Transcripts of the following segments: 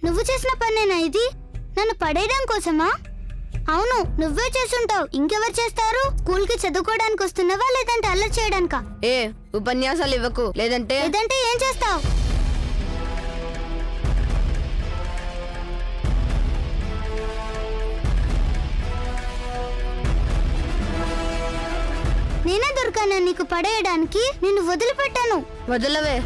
నువ్వు చేసిన పనేనా ఇది? నన్ను పడేయడం కోసమా? అవును, నువ్వే చేసుంటావు. ఇంకెవరు చేస్తారు? స్కూల్ కి చదువుకోవడానికి వస్తున్నావా లేదంటే అల్లరి చేయడానికా? ఏ ఉపన్యాసాలు ఇవ్వకు, లేదంటే ఏం చేస్తావు? నేనే దొరికాను నీకు పడేయడానికి. నిన్ను వదిలిపెట్టాను. వదలవే.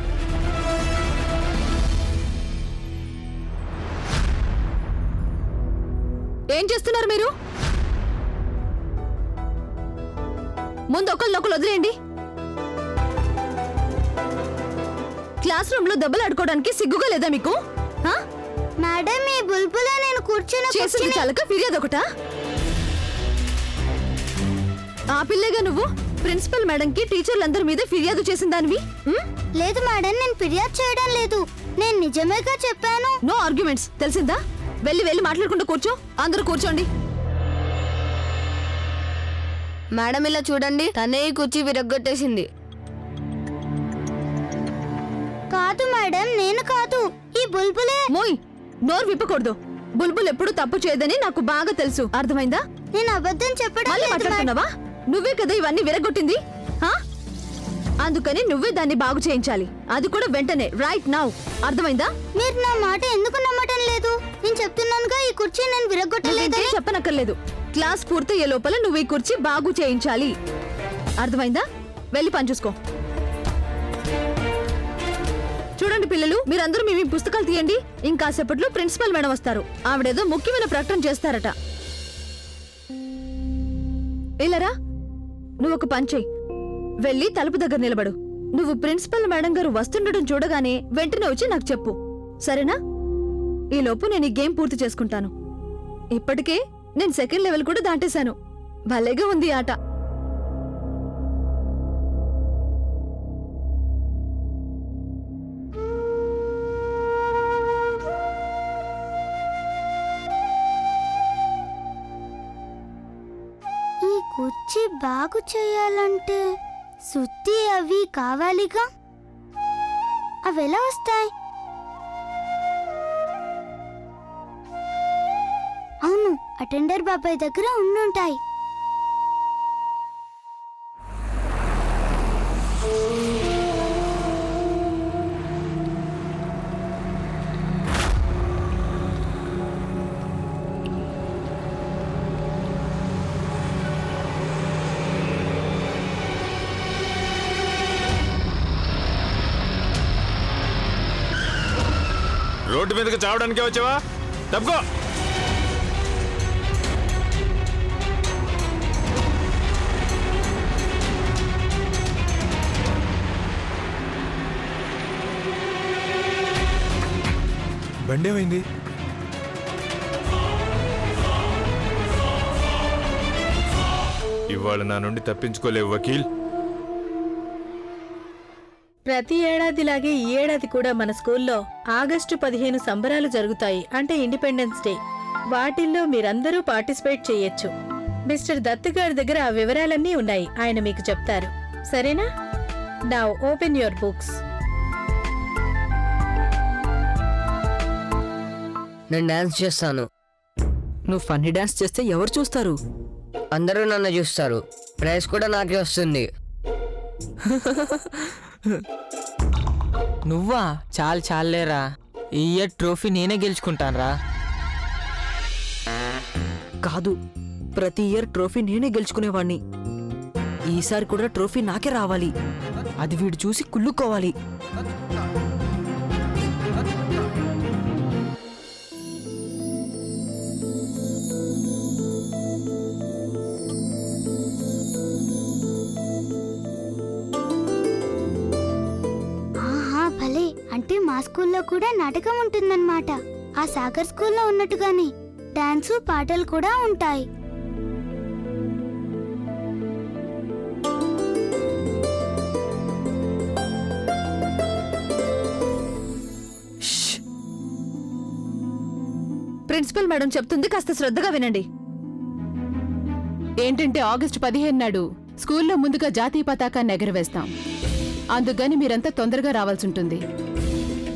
ఏం చేస్తున్నారు మీరు? ముందు ఒకళ్ళొకళ్ళు వదిలేయండి. క్లాస్ రూమ్ లో దెబ్బలు ఆడుకోవడానికి సిగ్గుగా లేదా మీకు? మేడం, ఈ బుల్బుల నేను చేసింది చాలక ఫిర్యాదు ఒకటా? ఆ పిల్లేగా నువ్వు ప్రిన్సిపల్ మేడం కి టీచర్లందరి మీద ఫిర్యాదు చేసిన దానివి? లేదు మేడం, నేను ఫిర్యాదు చేయడం లేదు. నేను నిజమేగా చెప్పాను. నో ఆర్గ్యుమెంట్స్, తెలిసిందా? వెళ్ళి మాట్లాడుకుంటూ కూర్చో. అందరూ కూర్చోండి. మేడం ఇలా చూడండి, తనే ఈ కుర్చీ విరగ్గొట్టేసింది. కాదు మేడం, నేను కాదు, ఈ బుల్బులే. మోయ్, నోరు విప్పకూడదు. బుల్బుల్ ఎప్పుడు తప్పు చేయదని నాకు బాగా తెలుసు. అర్థమైందా? నేను అబద్ధం చెప్పడం మళ్ళీ లేదు మేడం. మాట్లాడుతున్నావా? నువ్వే కదా ఇవన్నీ విరగొట్టింది. అందుకని నువ్వే దాన్ని బాగు చేయించాలి. అది కూడా వెంటనే, రైట్ నౌ. అర్థమైందా? మీరు నా మాట ఎందుకు నమ్మటం లేదు? నేను చెప్తున్నానుగా, ఈ కుర్చీ నేను విరగొట్టలేదని. చెప్పనక్కర్లేదు. క్లాస్ పూర్తయ్యే లోపల నువ్వు ఈ కుర్చీ బాగు చేయించాలి. అర్థమైందా? వెళ్ళి పని చూసుకో. చూడండి పిల్లలు, మీరందరూ మీ పుస్తకాలు తీయండి. ఇంకాసేపట్లో ప్రిన్సిపల్ మేడం వస్తారు. ఆవిడేదో ముఖ్యమైన ప్రకటన చేస్తారట. ఇలారా, నువ్వు ఒక పని చెయ్యి. వెళ్ళి తలుపు దగ్గర నిలబడు. నువ్వు ప్రిన్సిపల్ మేడం గారు వస్తుండడం చూడగానే వెంటనే వచ్చి నాకు చెప్పు, సరేనా? ఈలోపు నేను ఈ గేమ్ పూర్తి చేసుకుంటాను. ఇప్పటికే నేను సెకండ్ లెవెల్ కూడా దాటేశాను. భలేగా ఉంది ఆట. ఈ కుర్చీ బాగు చేయాలంటే సుత్తి అవి కావాలిగా. అవి ఎలా వస్తాయి? అవును, అటెండర్ బాబాయ్ దగ్గర ఉండుంటాయి. రోడ్డు మీదకి చావడానికే వచ్చావా? తప్పుకో. బండేమైంది? ఇవాళ నా నుండి తప్పించుకోలేవు వకీల్. ప్రతి ఏడాదిలాగే ఈ ఏడాది కూడా మన స్కూల్లో ఆగస్టు 15 సంబరాలు జరుగుతాయి. అంటే ఇండిపెండెన్స్ డే. వాటిల్లో మీరందరూ పార్టిసిపేట్ చేయొచ్చు. మిస్టర్ దత్ గారి దగ్గర ఆ వివరాలన్నీ ఉన్నాయి. ఆయన మీకు చెప్తారు, సరేనా? Now open your books. నేను డాన్స్ చేస్తాను. నువ్వు ఫన్నీ డాన్స్ చేస్తే ఎవరు చూస్తారు? అందరూ నన్ను చూస్తారు. ప్రైజ్ కూడా నాకే వస్తుంది. నువ్వా? చాలేరా, ఈ ఇయర్ ట్రోఫీ నేనే గెలుచుకుంటానరా. కాదు, ప్రతి ఇయర్ ట్రోఫీ నేనే గెలుచుకునేవాణ్ణి. ఈసారి కూడా ట్రోఫీ నాకే రావాలి. అది వీడు చూసి కుళ్ళుకోవాలి. భలే, అంటే మా స్కూల్లో కూడా నాటకం ఉంటుందన్నమాట. ఆ సాగర్ స్కూల్లో ఉన్నట్టుగానే డాన్సు పాటలు కూడా ఉంటాయి. ప్రిన్సిపల్ మేడం చెప్తుంది, కాస్త శ్రద్ధగా వినండి. ఏంటంటే ఆగస్టు 15 నాడు స్కూల్లో ముందుగా జాతీయ పతాకాన్ని ఎగరవేస్తాం. అందుకని మీరంతా తొందరగా రావాల్సి ఉంటుంది.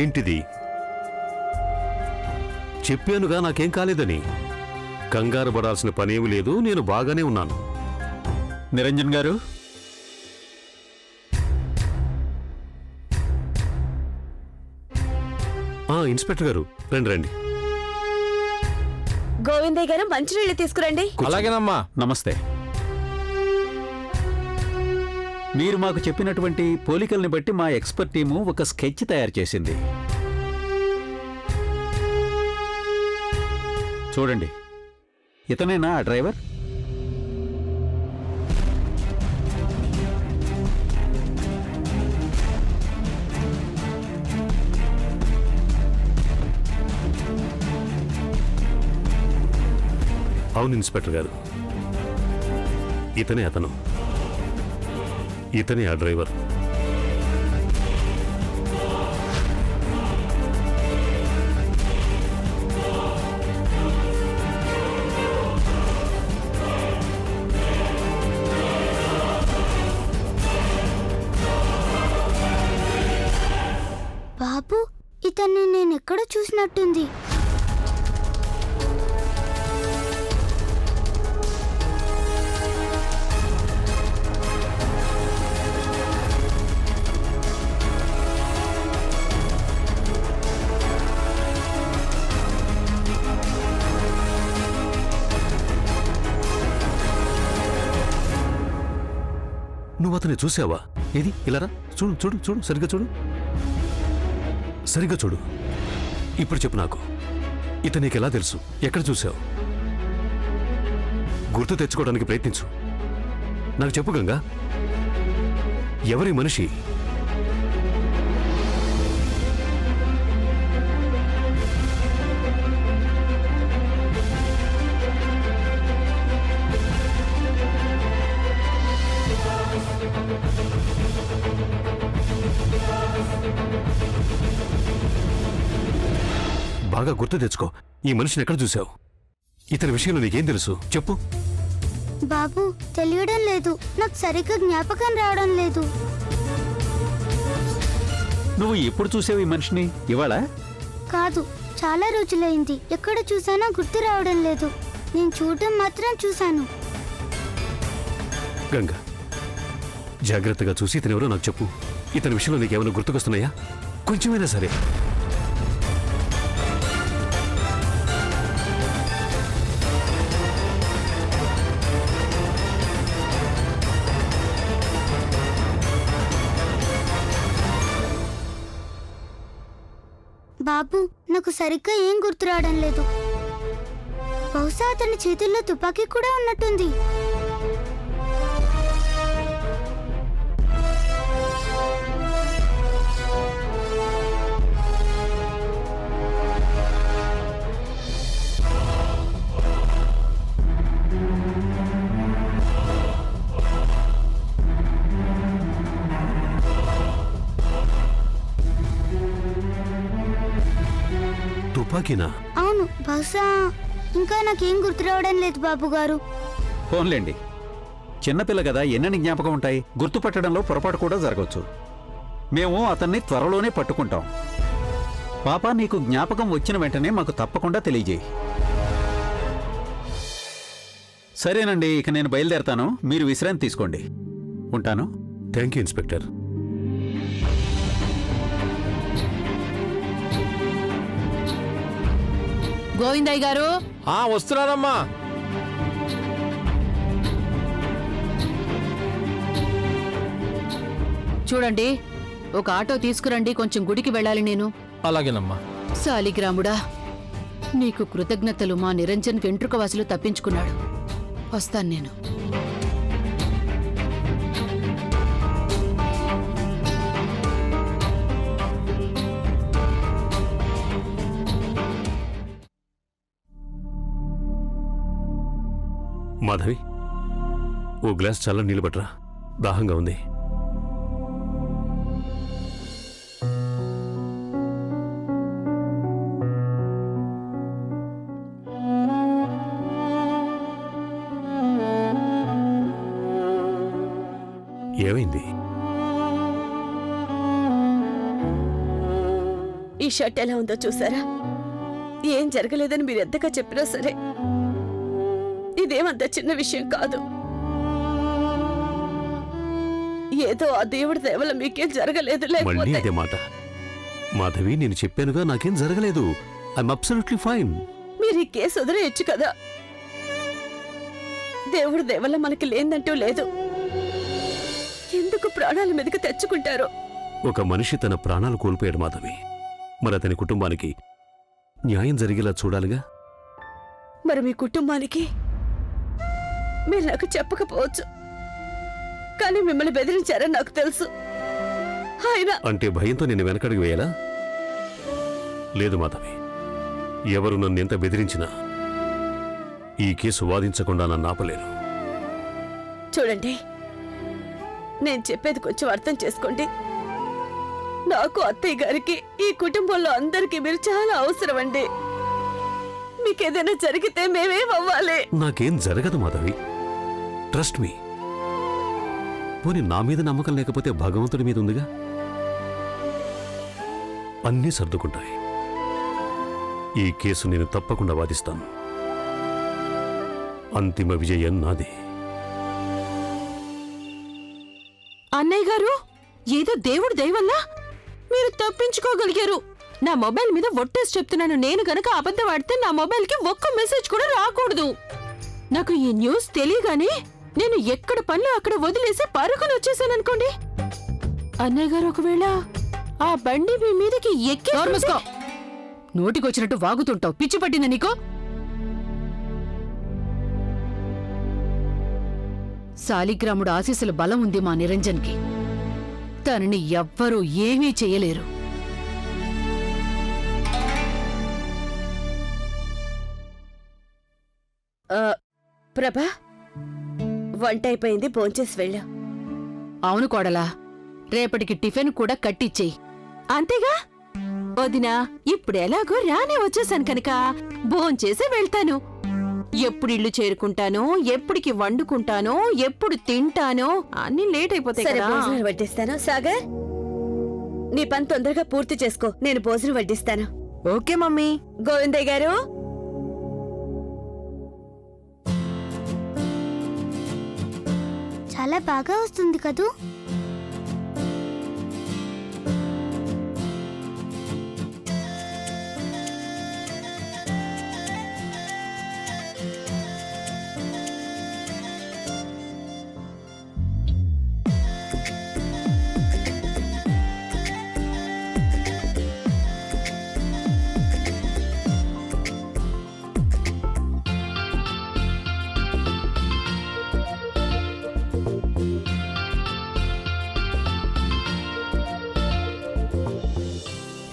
ఏంటిది? చెప్పానుగా నాకేం కాలేదని. కంగారు పడాల్సిన పనేమి లేదు, నేను బాగానే ఉన్నాను. నిరంజన్ గారు, ఇన్స్పెక్టర్ గారు రండి రండి. గోవిందయ్య గారు మంచినీళ్ళు తీసుకురండి. అలాగేనమ్మా. నమస్తే. మీరు మాకు చెప్పినటువంటి పోలికల్ని బట్టి మా ఎక్స్పర్ట్ టీము ఒక స్కెచ్ తయారు చేసింది. చూడండి, ఇతనేనా ఆ డ్రైవర్? అవును ఇన్స్పెక్టర్ గారు, ఇతనే అతను, ఇతనే ఆ డ్రైవర్. బాబు, ఇతన్ని నేను ఎక్కడ చూసినట్టుంది. నువ్వు అతన్ని చూసావా? ఏది ఇలారా, చూడు చూడు చూడు, సరిగ్గా చూడు, సరిగ్గా చూడు. ఇప్పుడు చెప్పు నాకు, ఇతను నీకు ఎలా తెలుసు? ఎక్కడ చూసావు? గుర్తు తెచ్చుకోవడానికి ప్రయత్నించు. నాకు చెప్పు గంగా, ఎవరి మనిషి? బాగా గుర్తు తెచ్చుకో. ఈ మనిషిని ఎక్కడ చూసావు? ఇతని విషయంలో నీకేం తెలుసు? చెప్పు. బాబు, తెలియడం లేదు. నాకు సరిగ్గా జ్ఞాపకం రావడం లేదు. నువ్వు ఎప్పుడు చూసావు ఈ మనిషిని? ఇవాళ? కాదు, చాలా రోజులైంది. ఎక్కడ చూసానో గుర్తు రావడం లేదు. నేను చూడటం మాత్రం చూశాను. గంగా, జాగ్రత్తగా చూసి ఇతను ఎవరో నాకు చెప్పు. ఇతని విషయంలో నీకేమైనా గుర్తుకొస్తున్నాయా? కొంచెమైనా సరే. బాబు, నాకు సరిగ్గా ఏం గుర్తు రావడం లేదు. బహుశా అతని చేతుల్లో తుపాకీ కూడా ఉన్నట్టుంది. తుపాకీనా? అవును, బహుశా. ఇంకా నాకేం గుర్తు రావడం లేదు బాబు గారు. ఫోన్లేండి, చిన్నపిల్ల కదా, ఎన్నని జ్ఞాపకం ఉంటాయి. గుర్తుపట్టడంలో పొరపాటు కూడా జరగవచ్చు. మేము అతన్ని త్వరలోనే పట్టుకుంటాం. పాప, నీకు జ్ఞాపకం వచ్చిన వెంటనే మాకు తప్పకుండా తెలియజేయి. సరేనండి, ఇక నేను బయలుదేరతాను. మీరు విశ్రాంతి తీసుకోండి. ఉంటాను. Thank you inspector. గోవిందయ్య గారు, వస్తున్నానమ్మా. చూడండి, ఒక ఆటో తీసుకురండి. కొంచెం గుడికి వెళ్ళాలి నేను. అలాగేనమ్మా. సాలిగ్రాముడా, నీకు కృతజ్ఞతలు. మా నిరంజన్ వెంట్రుక వాసులు తప్పించుకున్నాడు. వస్తాను నేను. మాధవి, ఓ గ్లాస్ చల్ల నీళ్ళు పట్టరా, దాహంగా ఉంది. ఏమైంది? ఈ షర్ట్ ఎలా ఉందో చూసారా? ఏం జరగలేదని మీరు ఎంతగా చెప్పినా సరే ఇదేమంత చిన్న విషయం కాదు. ఏదో ఆ దేవుడి దయవల్ల మీకేం జరగలేదు. మళ్ళీ లేకపోతే అదే మాట. మాధవి, నేను చెప్పానుగా నాకేం జరగలేదు. I'm absolutely fine. మీరు ఈ కేసు వదిలేయచ్చు కదా. దేవుడి దయవల్ల మనకి లేదంటూ లేదు. ఎందుకు ప్రాణాల మీదకి తెచ్చుకుంటారో? ఒక మనిషి తన ప్రాణాలు కోల్పోయాడు మాధవి. మరి అతని కుటుంబానికి న్యాయం జరిగేలా చూడాలిగా. మరి మీ కుటుంబానికి మీరు నాకు చెప్పకపోవచ్చు, కానీ మిమ్మల్ని బెదిరించారని నాకు తెలుసు. ఆయన అంటే భయంతో నేను వెనకడుగు వేయాలా? లేదు మాధవి, ఎవరు నన్ను ఎంత బెదిరించినా ఈ కేసు వాదించకుండా నన్ను ఆపలేరు. చూడండి, నేను చెప్పేది కొంచెం అర్థం చేసుకోండి. నాకు, అత్తయ్య గారికి, ఈ కుటుంబంలో అందరికీ మీరు చాలా అవసరం అండి. మీకేదైనా జరిగితే మేమేం అవ్వాలి? నాకేం జరగదు మాధవి, ట్రస్ట్ మీ. పోనీ నా మీద నమ్మకం లేకపోతే భగవంతుడి మీద ఉందిగా. అన్నీ సర్దుకుంటాయి. ఈ కేసు నేను తప్పకుండా వాదిస్తాను. అంతిమ విజయం నాదే. అన్నయ్య గారు, ఏదో దేవుడి దయవల్ల మీరు తప్పించుకోగలిగారు. నా మొబైల్ మీద ఒట్టేసి చెప్తున్నాను, నేను గనక అబద్ధం ఆడితే నా మొబైల్కి ఒక్క మెసేజ్ కూడా రాకూడదు. నాకు ఈ న్యూస్ తెలియగానే నేను ఎక్కడ పనులు అక్కడ వదిలేసి పరుగును వచ్చేసాననుకోండి. అన్నయ్య గారు ఒకవేళ ఆ బండి మీ మీదకి ఎక్కి నోటికొచ్చినట్టు వాగుతుంటావు. పిచ్చి పట్టిందా నీకు? శాలిగ్రాముడు ఆశీస్సుల బలం ఉంది మా నిరంజన్కి. తనని ఎవ్వరూ ఏమీ చెయ్యలేరు. ప్రభా, వంట అయిపోయింది, భోంచేసి వెళ్ళా. అవును కోడలా, రేపటికి టిఫిన్ కూడా కట్టిచ్చేయి. అంతేగా వదినా, ఇప్పుడెలాగో రానే వచ్చేసాను కనుక భోంచేసి వెళ్తాను. ఎప్పుడు ఇల్లు చేరుకుంటానో, ఎప్పటికి వండుకుంటానో, ఎప్పుడు తింటానో అన్ని లేట్ అయిపోతాయి సరే, కదా. భోజనాలు వడ్డిస్తాను. సాగర్, నీ పని తొందరగా పూర్తి చేసుకో, నేను భోజనం వడ్డిస్తాను. Okay mummy. గోవిందయ్య గారు, చాలా బాగా వస్తుంది కదూ.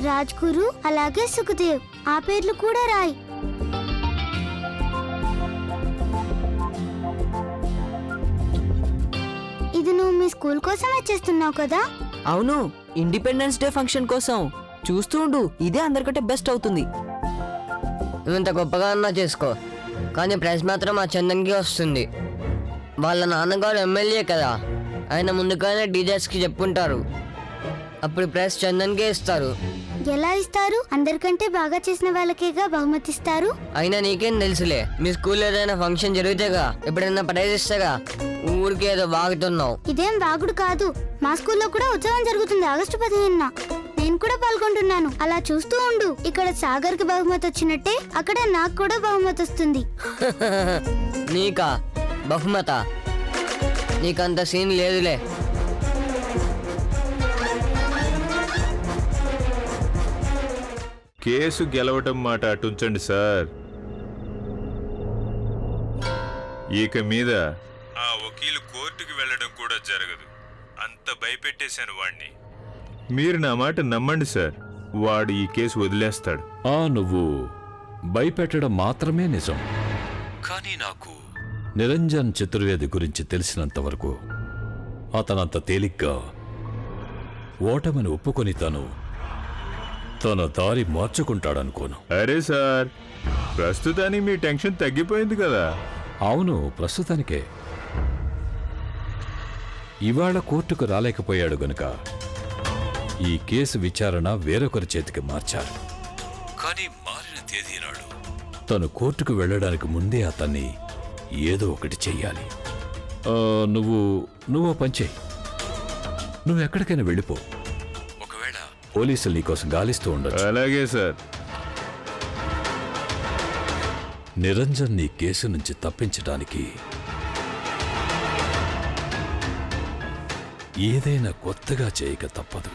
రాజ్గురు అలాగే సుఖదేవ్, ఆ పేర్లు కూడా రాయి. ఇది నువ్వు మీ స్కూల్ కోసమే చేస్తున్నావు కదా? అవును, ఇండిపెండెన్స్ డే ఫంక్షన్ కోసం. చూస్తూ ఉండు, ఇదే అందరికంటే బెస్ట్ అవుతుంది. నువ్వు ఇంత గొప్పగా అన్నా చేసుకో, కానీ ప్రైజ్ మాత్రం ఆ చందన్కి వస్తుంది. వాళ్ళ నాన్నగారు ఎమ్మెల్యే కదా, ఆయన ముందుగానే డీజర్స్కి చెప్పుంటారు. అప్పుడు ప్రైజ్ చందన్కే ఇస్తారు. ఎలా ఇస్తారు? అందరికంటే బాగా చేసిన వాళ్ళకేగా బహుమతి ఇస్తారు. అయినా నీకేం తెలుసులే, మీ స్కూల్లో ఏదైనా ఫంక్షన్ జరిగితేగా ఎప్పుడైనా ప్రైజ్ ఇస్తాగా. ఊరికి ఏదో బాగుతున్నావు. ఇదేం వాగుడు కాదు, మా స్కూల్లో కూడా ఉత్సవం జరుగుతుంది ఆగస్టు 15న. నేను కూడా పాల్గొంటున్నాను. అలా చూస్తూ ఉండు, ఇక్కడ సాగర్ కి బహుమతి వచ్చినట్టే అక్కడ నాకు కూడా బహుమతి వస్తుంది. నీకా బహుమత? నీకంత సీన్ లేదులే. కేసు గెలవటం మాట అటుంచండి సార్. ఇక మీద ఆ వకీలు కోర్టుకు వెళ్ళడం కూడా జరగదు. అంత భయపెట్టేశాను వాణ్ణి. మీరు నా మాట నమ్మండి సార్, వాడు ఈ కేసు వదిలేస్తాడు. నువ్వు భయపెట్టడం మాత్రమే నిజం. కానీ నాకు నిరంజన్ చతుర్వేది గురించి తెలిసినంతవరకు అతనంత తేలిగ్గా ఓటమిని ఒప్పుకొని తన దారి మార్చుకుంటాడనుకోను. అరే సార్, ప్రస్తుతానికి మీ టెన్షన్ తగ్గిపోయింది కదా. అవును, ప్రస్తుతానికే. ఇవాళ కోర్టుకు రాలేకపోయాడు గనుక ఈ కేసు విచారణ వేరొకరి చేతికి మార్చారు. కానీ మారిన తేదీ నాడు తను కోర్టుకు వెళ్ళడానికి ముందే అతన్ని ఏదో ఒకటి చెయ్యాలి. నువ్వు పంచేయి. నువ్వు ఎక్కడికైనా వెళ్ళిపో. ఒకవేళ పోలీసులు నీకోసం గాలిస్తూ ఉండొచ్చు. అలాగే సార్. నిరంజన్ నీ కేసు నుంచి తప్పించడానికి ఏదైనా కొత్తగా చేయక తప్పదు.